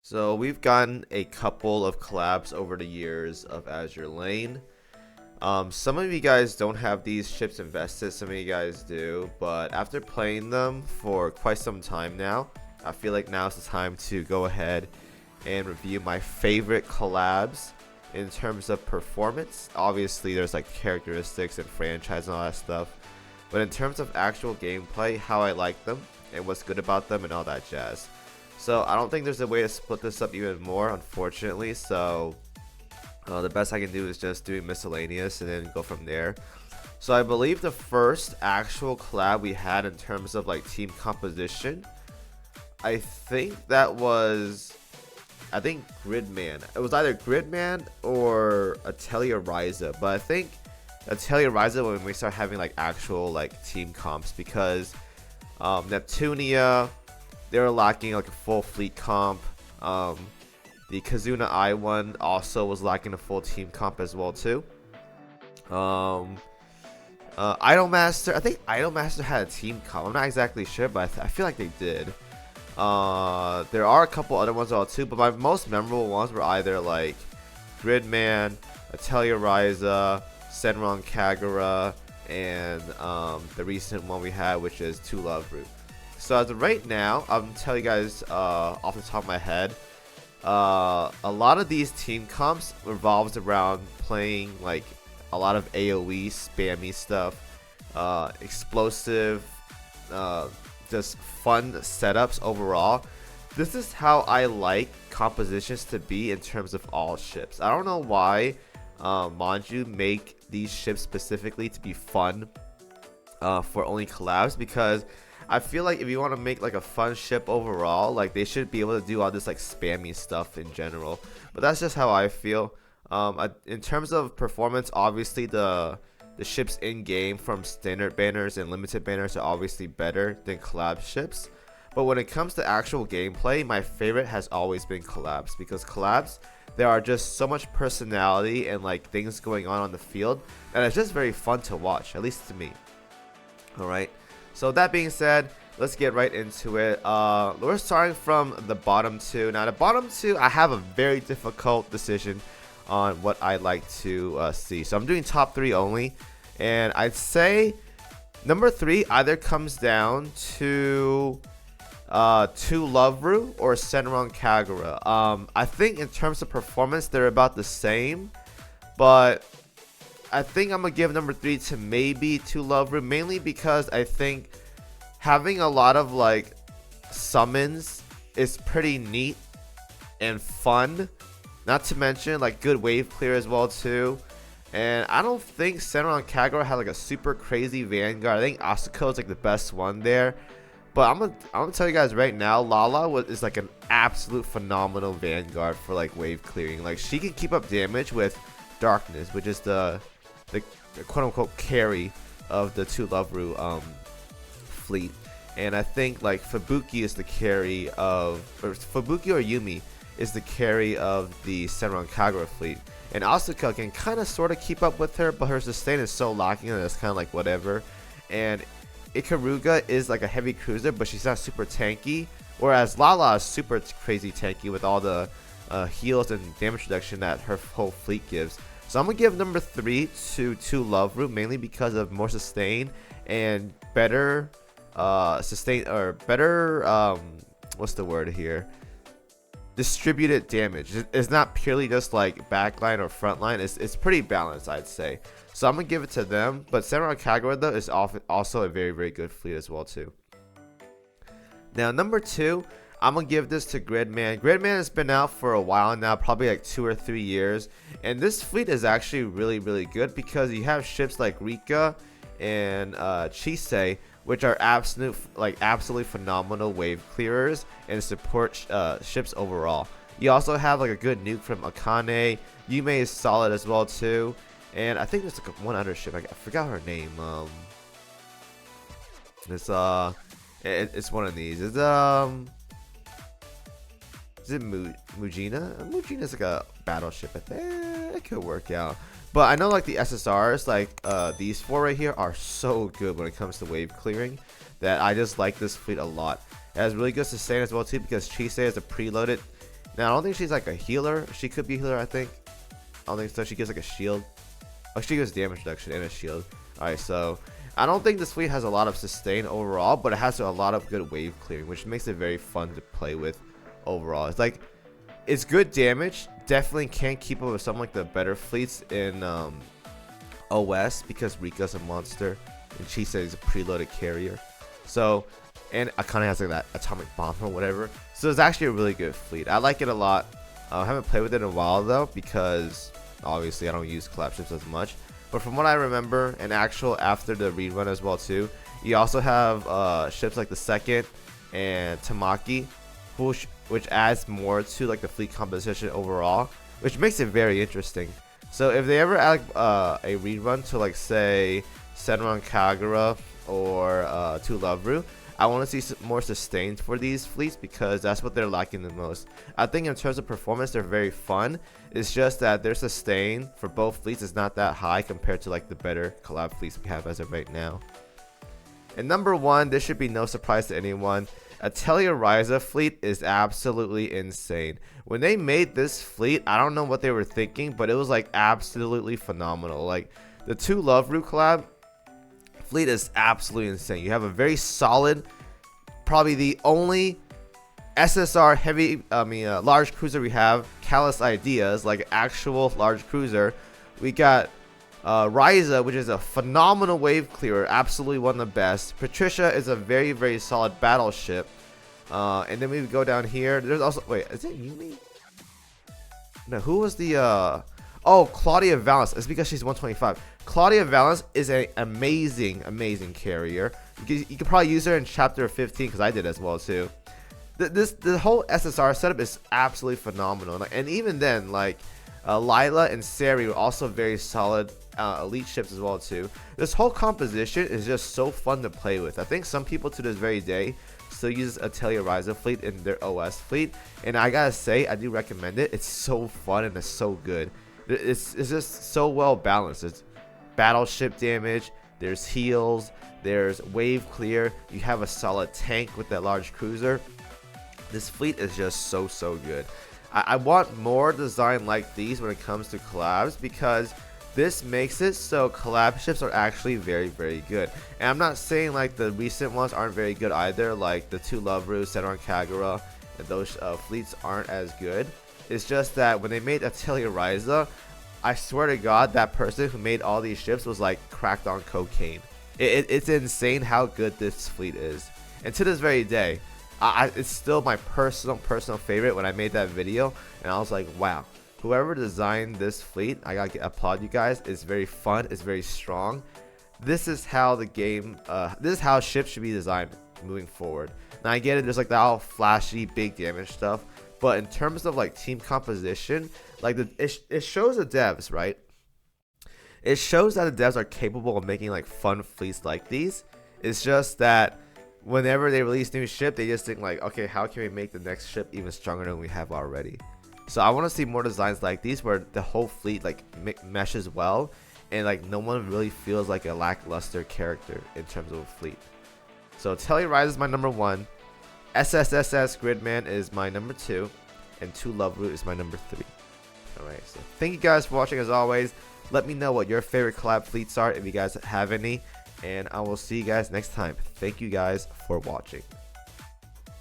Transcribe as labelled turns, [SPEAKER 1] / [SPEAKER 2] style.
[SPEAKER 1] So we've gotten a couple of collabs over the years of Azure Lane. Some of you guys don't have these ships invested, some of you guys do, but after playing them for quite some time now, I feel like now's the time to go ahead and review my favorite collabs in terms of performance. Obviously there's like characteristics and franchise and all that stuff, but in terms of actual gameplay, how I like them and what's good about them and all that jazz. So I don't think there's a way to split this up even more, unfortunately. So the best I can do is just do miscellaneous and then go from there. So I believe the first actual collab we had in terms of like team composition, I think that was, Gridman. It was either Gridman or Atelier Ryza, but I think Atelier Ryza when we start having like actual like team comps, because Neptunia, they were lacking like a full fleet comp. The Kazuna I one also was lacking a full team comp as well too. Idolmaster, I think Idolmaster had a team comp. I'm not exactly sure, but I feel like they did. There are a couple other ones as well too, but my most memorable ones were either like Gridman, Atelier Ryza, Senran Kagura, and the recent one we had, which is Tulovru. So as of right now, I'm telling you guys off the top of my head, a lot of these team comps revolves around playing like a lot of AoE spammy stuff, explosive, just fun setups overall. This is how I like compositions to be in terms of all ships. I don't know why Manju make these ships specifically to be fun for only collabs, because I feel like if you want to make like a fun ship overall, like they should be able to do all this like spammy stuff in general. But that's just how I feel. In terms of performance, obviously the ships in game from standard banners and limited banners are obviously better than collab ships. But when it comes to actual gameplay, my favorite has always been collabs, because collabs, there are just so much personality and like things going on the field, and it's just very fun to watch, at least to me. Alright, so that being said, let's get right into it. We're starting from the bottom two. Now the bottom two, I have a very difficult decision on what I'd like to see. So I'm doing top three only, and I'd say number three either comes down to Tulovru or Senran Kagura. I think in terms of performance, they're about the same, but I think I'm gonna give number three to maybe Tulovru, mainly because I think having a lot of like summons is pretty neat and fun, not to mention like good wave clear as well too. And I don't think Senran Kagura had like a super crazy vanguard. I think Asuko is like the best one there. But I'm gonna tell you guys right now, Lala is like an absolute phenomenal vanguard for like wave clearing. Like she can keep up damage with darkness, which is the quote unquote carry of the Tulovru fleet. And I think like Fubuki is the carry of, or Fubuki or Yumi is the carry of the Senran Kagura fleet. And Asuka can kind of sort of keep up with her, but her sustain is so lacking that it's kind of like whatever. And Ikaruga is like a heavy cruiser, but she's not super tanky, whereas Lala is super crazy tanky with all the heals and damage reduction that her whole fleet gives. So I'm gonna give number three to Tulovru, mainly because of more sustain and better sustain, or better what's the word here, distributed damage. It's not purely just like backline or frontline. It's pretty balanced, I'd say. So I'm gonna give it to them. But Senran Kagura though is also a very, very good fleet as well too. Now number two, I'm gonna give this to Gridman. Gridman has been out for a while now, probably like 2 or 3 years, and this fleet is actually really, really good because you have ships like Rika and Chise, which are absolutely phenomenal wave clearers and support ships overall. You also have like a good nuke from Akane. Yume is solid as well too, and I think there's like one other ship. I forgot her name. It's one of these. Is it Mujina? Mujina's like a battleship. I think it could work out. But I know like the SSRs, like these four right here, are so good when it comes to wave clearing that I just like this fleet a lot. It has really good sustain as well too, because Chise is a preloaded Now I don't think she's like a healer. She could be a healer, I think. I don't think so. She gives like a shield. Oh, she gives damage reduction and a shield. Alright, so I don't think this fleet has a lot of sustain overall, but it has a lot of good wave clearing, which makes it very fun to play with overall. It's like, it's good damage. Definitely can't keep up with some like the better fleets in OS because Rika's a monster and she says he's a preloaded carrier. So, and Akane has like that atomic bomb or whatever. So it's actually a really good fleet. I like it a lot. I haven't played with it in a while though because obviously I don't use collab ships as much. But from what I remember, and actual after the rerun as well too, you also have ships like the second and Tamaki, which adds more to like the fleet composition overall, which makes it very interesting. So if they ever add a rerun to like say Senran Kagura or to Love-Ru, I want to see more sustained for these fleets because that's what they're lacking the most. I think in terms of performance, they're very fun. It's just that their sustain for both fleets is not that high compared to like the better collab fleets we have as of right now. And number 1, this should be no surprise to anyone. Atelier Ryza fleet is absolutely insane. When they made this fleet, I don't know what they were thinking, but it was like absolutely phenomenal. Like the 2 Love-Ru collab fleet is absolutely insane. You have a very solid, probably the only SSR heavy, large cruiser we have, Callous Ideas, like actual large cruiser. We got Ryza, which is a phenomenal wave clearer, absolutely one of the best. Patricia is a very, very solid battleship. And then we go down here. There's also, wait, is it Yumi? No, who was the, oh, Claudia Valence. It's because she's 125. Claudia Valence is an amazing, amazing carrier. You could probably use her in chapter 15 because I did as well too. The whole SSR setup is absolutely phenomenal. And even then, like Lila and Sari were also very solid elite ships as well too. This whole composition is just so fun to play with. I think some people to this very day still use Atelier Ryza fleet in their OS fleet, and I gotta say I do recommend it. It's so fun and it's so good. It's just so well balanced. It's battleship damage, there's heals, there's wave clear, you have a solid tank with that large cruiser. This fleet is just so good. I want more design like these when it comes to collabs because this makes it so collab ships are actually very good. And I'm not saying like the recent ones aren't very good either, like the 2 Love-Ru, Senran Kagura, and those fleets aren't as good. It's just that when they made Atelier Ryza, I swear to God, that person who made all these ships was like cracked on cocaine. It's insane how good this fleet is. And to this very day, it's still my personal favorite when I made that video. And I was like, wow, whoever designed this fleet, I gotta applaud you guys. It's very fun. It's very strong. This is how the game, this is how ships should be designed moving forward. Now I get it, there's like the all flashy, big damage stuff. But in terms of like team composition, like it shows the devs, right? It shows that the devs are capable of making like fun fleets like these. It's just that whenever they release new ship, they just think like, okay, how can we make the next ship even stronger than we have already? So I want to see more designs like these where the whole fleet like meshes well and like no one really feels like a lackluster character in terms of a fleet. So Atelier Ryza is my number 1. SSSS.Gridman is my number 2, and 2 Love-Ru is my number 3. Alright, so thank you guys for watching as always. Let me know what your favorite collab fleets are if you guys have any, and I will see you guys next time. Thank you guys for watching.